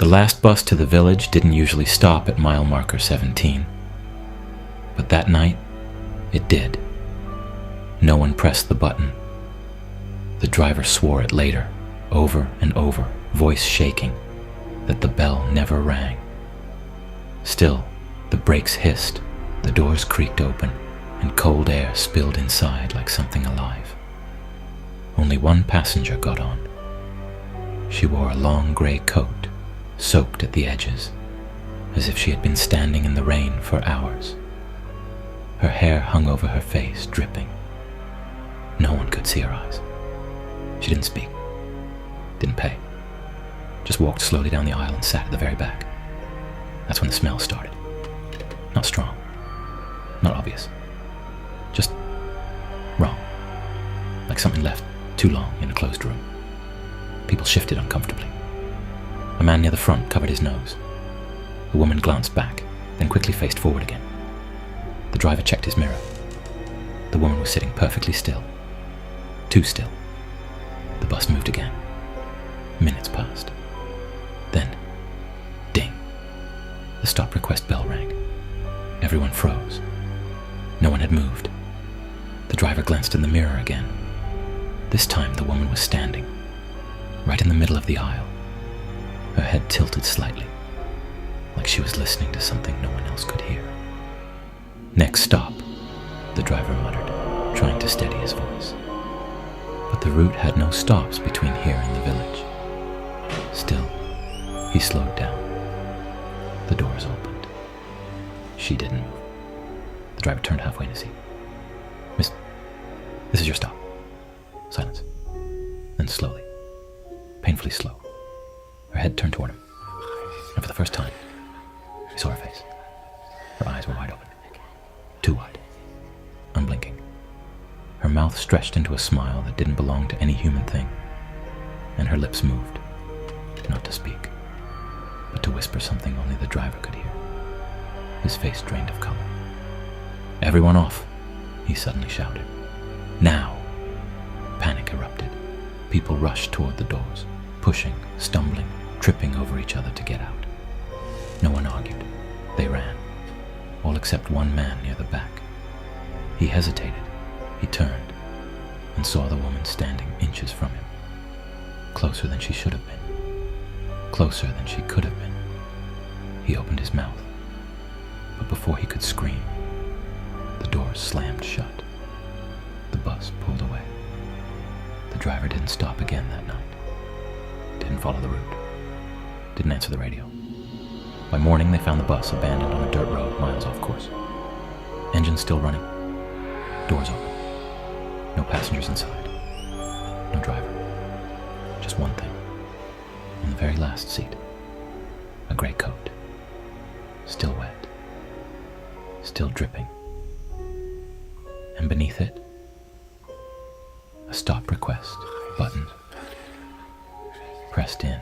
The last bus to the village didn't usually stop at mile marker 17. But that night, it did. No one pressed the button. The driver swore it later, over and over, voice shaking, that the bell never rang. Still, the brakes hissed, the doors creaked open, and cold air spilled inside like something alive. Only one passenger got on. She wore a long gray coat, soaked at the edges, as if she had been standing in the rain for hours. Her hair hung over her face, dripping. No one could see her eyes. She didn't speak, didn't pay, just walked slowly down the aisle and sat at the very back. That's when the smell started. Not strong, not obvious, just wrong, like something left too long in a closed room. People shifted uncomfortably. A man near the front covered his nose. The woman glanced back, then quickly faced forward again. The driver checked his mirror. The woman was sitting perfectly still. Too still. The bus moved again. Minutes passed. Then, ding. The stop request bell rang. Everyone froze. No one had moved. The driver glanced in the mirror again. This time the woman was standing, right in the middle of the aisle. Her head tilted slightly, like she was listening to something no one else could hear. "Next stop," the driver muttered, trying to steady his voice. But the route had no stops between here and the village. Still, he slowed down. The doors opened. She didn't move. The driver turned halfway in his seat. "Miss, this is your stop." Silence. Then slowly, painfully slow, her head turned toward him. And for the first time, he saw her face. Her eyes were wide open. Too wide. Unblinking. Her mouth stretched into a smile that didn't belong to any human thing. And her lips moved, not to speak, but to whisper something only the driver could hear. His face drained of color. "Everyone off," he suddenly shouted. "Now!" Panic erupted. People rushed toward the doors, pushing, stumbling, tripping over each other to get out. No one argued. They ran, all except one man near the back. He hesitated. He turned and saw the woman standing inches from him, closer than she should have been, closer than she could have been. He opened his mouth, but before he could scream, the doors slammed shut. The bus pulled away. The driver didn't stop again that night. Didn't follow the route. Didn't answer the radio. By morning, they found the bus abandoned on a dirt road miles off course. Engine still running. Doors open. No passengers inside. No driver. Just one thing. In the very last seat. A gray coat. Still wet. Still dripping. And beneath it, a stop request button pressed in.